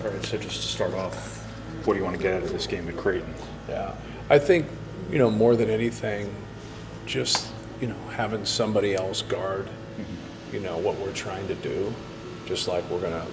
All right, so just to start off, what do you want to get out of this game at Creighton? Yeah, I think, more than anything, just, having somebody else guard, what we're trying to do, just like we're going to,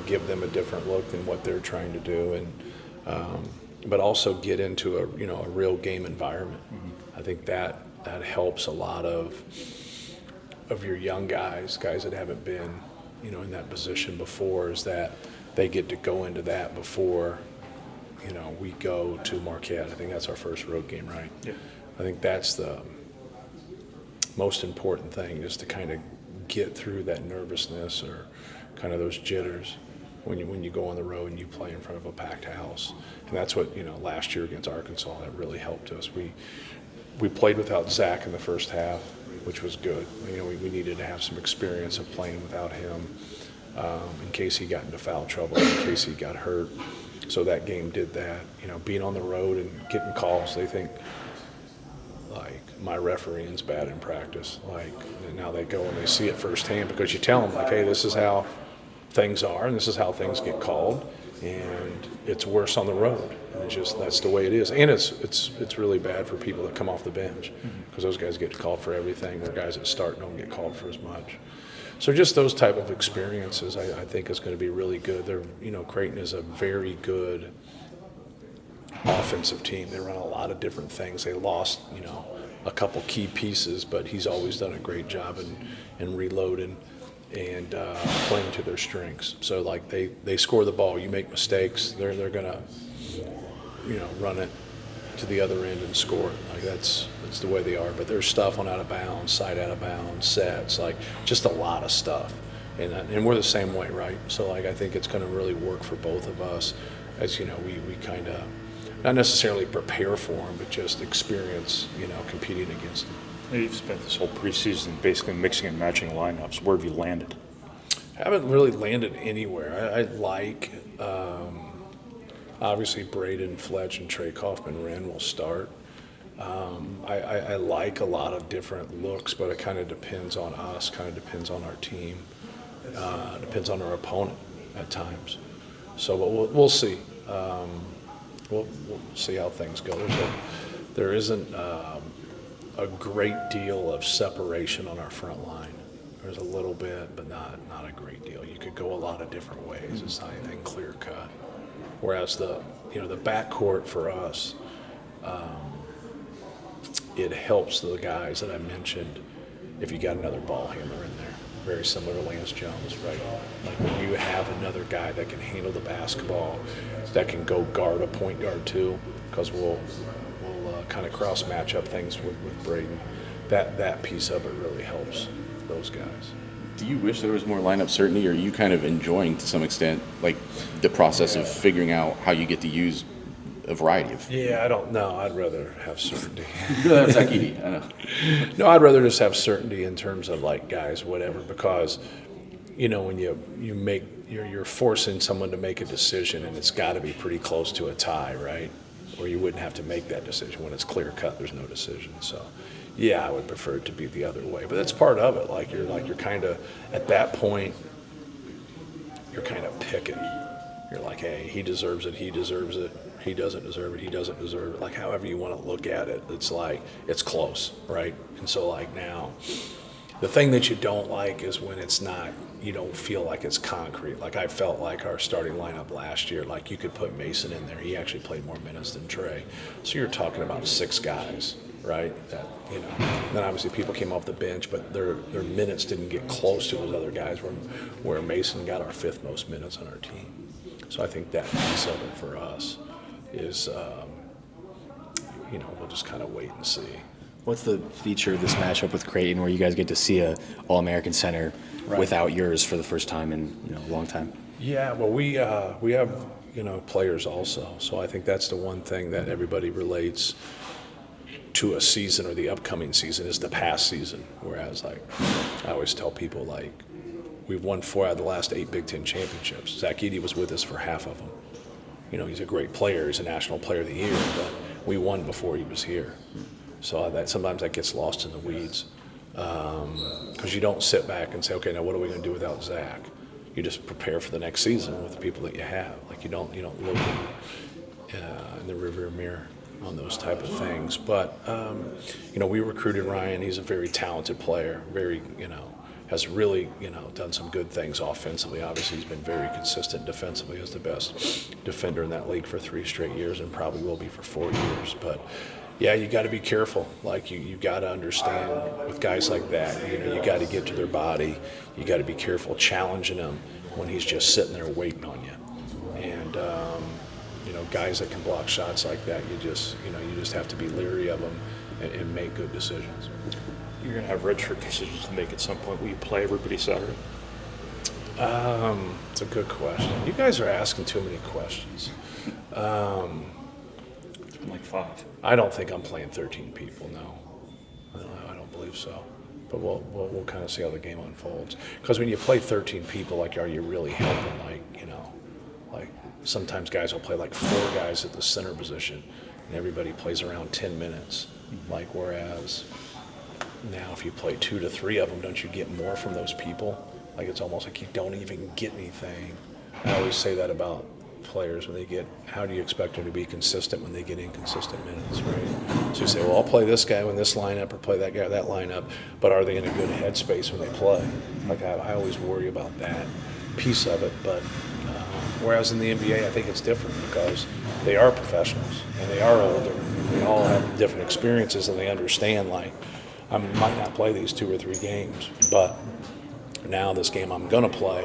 give them a different look than what they're trying to do, and but also get into a real game environment. I think that helps a lot of your young guys that haven't been, in that position before, is that they get to go into that before, we go to Marquette. I think that's our first road game, right? Yeah. I think that's the most important thing, is to kind of get through that nervousness or kind of those jitters when you go on the road and you play in front of a packed house. And that's what, last year against Arkansas, that really helped us. We played without Zach in the first half, which was good. We needed to have some experience of playing without him in case he got into foul trouble, in case he got hurt. So that game did that. Being on the road and getting calls, they think, like, my refereeing's bad in practice. Like, and now they go and they see it firsthand, because you tell them, like, hey, this is how things are and this is how things get called, and it's worse on the road. And it's just, that's the way it is. And it's really bad for people that come off the bench, because those guys get called for everything, where guys that start don't get called for as much. So just those type of experiences, I think, is going to be really good. Creighton is a very good offensive team. They run a lot of different things. They lost, a couple key pieces, but he's always done a great job in reloading and playing to their strengths. So, like, they score the ball, you make mistakes, they're gonna, run it to the other end and score it. Like, that's the way they are. But there's stuff on out of bounds, side out of bounds, sets, like, just a lot of stuff. And we're the same way, right? So, like, I think it's going to really work for both of us, as we kind of not necessarily prepare for them, but just experience, competing against them. You've spent this whole preseason basically mixing and matching lineups. Where have you landed? I haven't really landed anywhere. I like, obviously, Braden Fletch and Trey Kaufman-Wren will start. I like a lot of different looks, but it kind of depends on us, kind of depends on our team, depends on our opponent at times. So, but we'll see. We'll see how things go. There isn't a great deal of separation on our front line. There's a little bit, but not a great deal. You could go a lot of different ways. It's not anything clear cut. Whereas the backcourt for us, it helps the guys that I mentioned if you got another ball handler in there. Very similar to Lance Jones, right? Like, when you have another guy that can handle the basketball, that can go guard a point guard too, because we'll kind of cross match up things with Braden. That piece of it really helps those guys. Do you wish there was more lineup certainty, or are you kind of enjoying, to some extent, like, the process of figuring out how you get to use a variety of? Yeah, I don't know. I'd rather have certainty. That's I know. No, I'd rather just have certainty in terms of, like, guys, whatever, because, when you make, you're forcing someone to make a decision, and it's got to be pretty close to a tie, right? Or you wouldn't have to make that decision. When it's clear cut, there's no decision. So, yeah, I would prefer it to be the other way. But that's part of it. You're kind of, at that point, you're kind of picking. You're like, hey, he deserves it. He deserves it. He doesn't deserve it. He doesn't deserve it. Like, however you want to look at it, it's like, it's close, right? And so, like, now, the thing that you don't like is when it's not, you don't feel like it's concrete. Like, I felt like our starting lineup last year, like, you could put Mason in there. He actually played more minutes than Trey. So you're talking about 6 guys, right? That, then obviously people came off the bench, but their minutes didn't get close to those other guys, where Mason got our 5th most minutes on our team. So I think that piece of it for us is, we'll just kind of wait and see. What's the feature of this matchup with Creighton, where you guys get to see a All-American center without yours for the first time in a long time? Yeah, well, we have players also, so I think that's the one thing that everybody relates to a season or the upcoming season is the past season. Whereas, like, I always tell people, like, we've won 4 out of the last 8 Big Ten championships. Zach Edey was with us for half of them. He's a great player. He's a National Player of the Year, but we won before he was here. So sometimes that gets lost in the weeds, because you don't sit back and say, okay, now what are we going to do without Zach? you just prepare for the next season with the people that you have. Like you don't look in the rearview mirror on those type of things. But we recruited Ryan. He's a very talented player. Very has really done some good things offensively. Obviously, he's been very consistent defensively. As the best defender in that league for 3 straight years, and probably will be for 4 years. But yeah, you got to be careful. Like you got to understand with guys like that. You got to get to their body. You got to be careful challenging him when he's just sitting there waiting on you. And guys that can block shots like that, you just have to be leery of them and make good decisions. You're going to have redshirt decisions to make at some point. Will you play everybody Saturday? It's a good question. You guys are asking too many questions. It's been like 5. I don't think I'm playing 13 people, no. I don't believe so. But we'll kind of see how the game unfolds. Because when you play 13 people, like, are you really helping? Like sometimes guys will play like 4 guys at the center position, and everybody plays around 10 minutes. Like, whereas now if you play 2 to 3 of them, don't you get more from those people? Like, it's almost like you don't even get anything. I always say that about players when they get, how do you expect them to be consistent when they get inconsistent minutes, right? So you say, well, I'll play this guy in this lineup or play that guy in that lineup, but are they in a good headspace when they play? Like, I always worry about that piece of it. But whereas in the NBA, I think it's different because they are professionals and they are older. They all have different experiences and they understand, like, I might not play these 2 or 3 games, but now this game I'm going to play,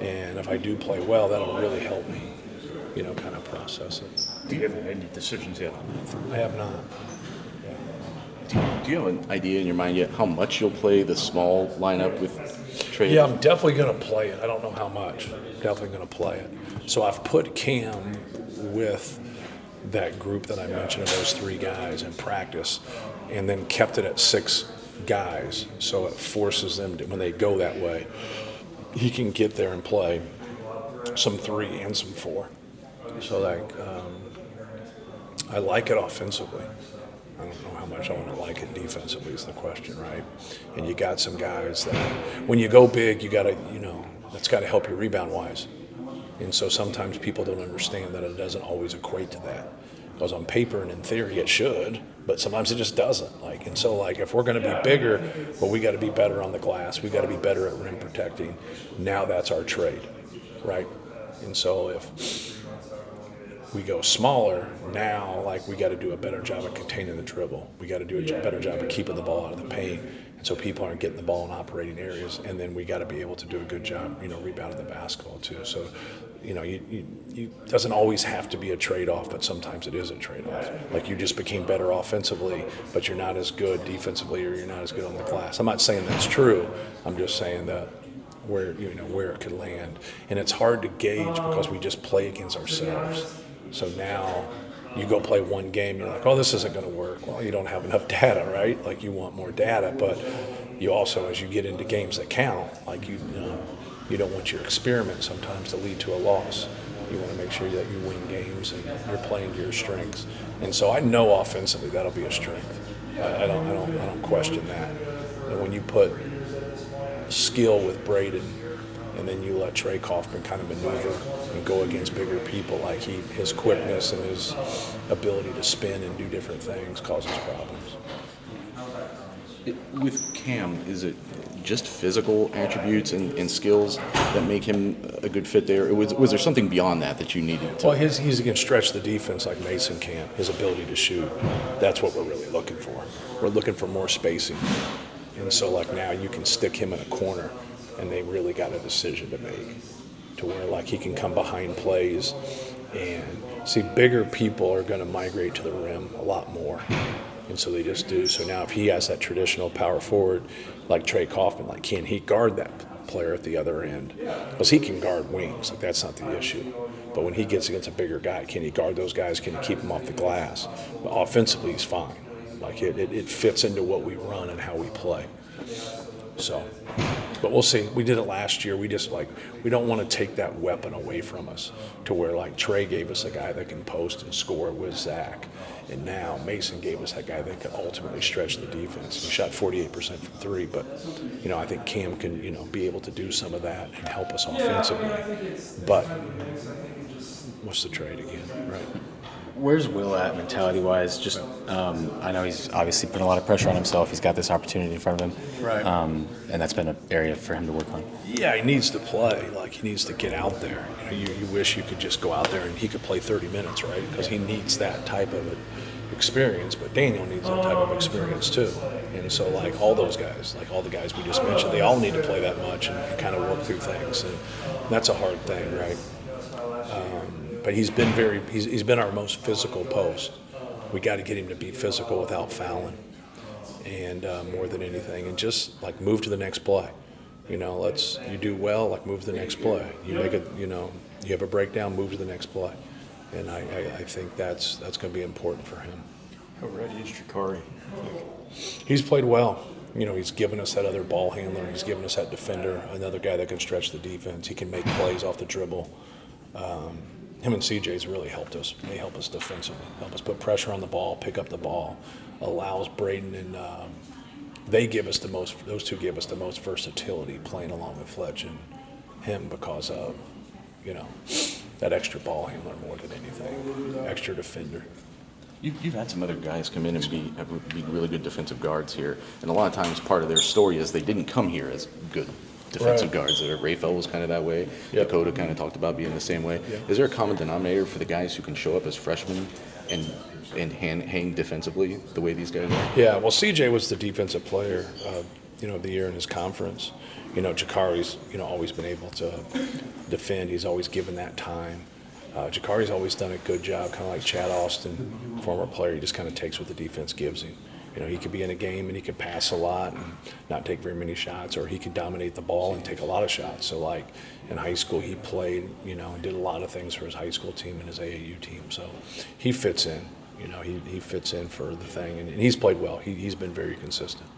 and if I do play well, that'll really help me, kind of process it. Do you have any decisions yet on that? I have not. Do you have an idea in your mind yet how much you'll play the small lineup with Trey? Yeah, I'm definitely going to play it. I don't know how much. Definitely going to play it. So I've put Cam with that group that I mentioned of those 3 guys in practice, and then kept it at 6 guys. So it forces them to, when they go that way, he can get there and play some 3 and some 4. So I like it offensively. I don't know how much I want to like it defensively is the question, right? And you got some guys that when you go big, you got to, that's got to help you rebound wise. And so sometimes people don't understand that it doesn't always equate to that. Because on paper and in theory it should, but sometimes it just doesn't. And so if we're going to be bigger, well, we got to be better on the glass. We got to be better at rim protecting. Now that's our trade, right? And so if we go smaller, now we got to do a better job of containing the dribble. We got to do a better job of keeping the ball out of the paint, and so people aren't getting the ball in operating areas. And then we got to be able to do a good job, rebounding the basketball too. So, it doesn't always have to be a trade-off, but sometimes it is a trade-off. Like, you just became better offensively, but you're not as good defensively, or you're not as good on the glass. I'm not saying that's true. I'm just saying that where it could land, and it's hard to gauge because we just play against ourselves. So now you go play one game, you're like, oh, this isn't going to work. Well, you don't have enough data, right? Like, you want more data, but you also, as you get into games that count, you don't want your experiment sometimes to lead to a loss. You want to make sure that you win games and you're playing to your strengths. And so I know offensively that'll be a strength. I don't question that. And when you put skill with Braden, and then you let Trey Kaufman kind of maneuver and go against bigger people, his quickness and his ability to spin and do different things causes problems. With Cam, is it just physical attributes and skills that make him a good fit there? Or was there something beyond that you needed to? Well, he's going to stretch the defense like Mason can, his ability to shoot. That's what we're really looking for. We're looking for more spacing. And so now you can stick him in a corner, and they really got a decision to make to where he can come behind plays and see bigger people are going to migrate to the rim a lot more. And so they just do. So now if he has that traditional power forward like Trey Kaufman, can he guard that player at the other end? Because he can guard wings. That's not the issue. But when he gets against a bigger guy, can he guard those guys? Can he keep them off the glass? But offensively, he's fine. It fits into what we run and how we play. So But we'll see. We did it last year. We just we don't want to take that weapon away from us to where like Trey gave us a guy that can post and score with Zach. And now Mason gave us that guy that can ultimately stretch the defense. He shot 48% from three, but I think Cam can be able to do some of that and help us offensively. But what's the trade again, right? Where's Will at mentality-wise? Just, I know he's obviously putting a lot of pressure on himself. He's got this opportunity in front of him, Right. And that's been an area for him to work on. Yeah, he needs to play. Like, he needs to get out there. You wish you could just go out there and he could play 30 minutes, right? Because he needs that type of experience. But Daniel needs that type of experience too. And so, like, all those guys, like all the guys we just mentioned, they all need to play that much and kind of work through things. And that's a hard thing, right? But he's been our most physical post. We got to get him to be physical without fouling, and more than anything, and just like move to the next play. You do well, like move to the next play. You make it, you have a breakdown, move to the next play, and I think that's going to be important for him. How ready is Jakari? He's played well. He's given us that other ball handler. He's given us that defender, another guy that can stretch the defense. He can make plays off the dribble. Him and CJ's really helped us. They help us defensively, help us put pressure on the ball, pick up the ball, allows Braden and those two give us the most versatility playing along with Fletch and him because of, that extra ball handler more than anything, extra defender. You've had some other guys come in and be really good defensive guards here, and a lot of times part of their story is they didn't come here as good defensive guards. Raphael was kind of that way. Yep. Dakota kind of talked about being the same way. Yep. Is there a common denominator for the guys who can show up as freshmen and hang defensively the way these guys are? Yeah, well, CJ was the defensive player, of the year in his conference. Jakari's, always been able to defend. He's always given that time. Jakari's always done a good job, kind of like Chad Austin, former player. He just kind of takes what the defense gives him. He could be in a game and he could pass a lot and not take very many shots, or he could dominate the ball and take a lot of shots. So, like, in high school, he played, and did a lot of things for his high school team and his AAU team. So he fits in. He fits in for the thing, and he's played well. He's been very consistent.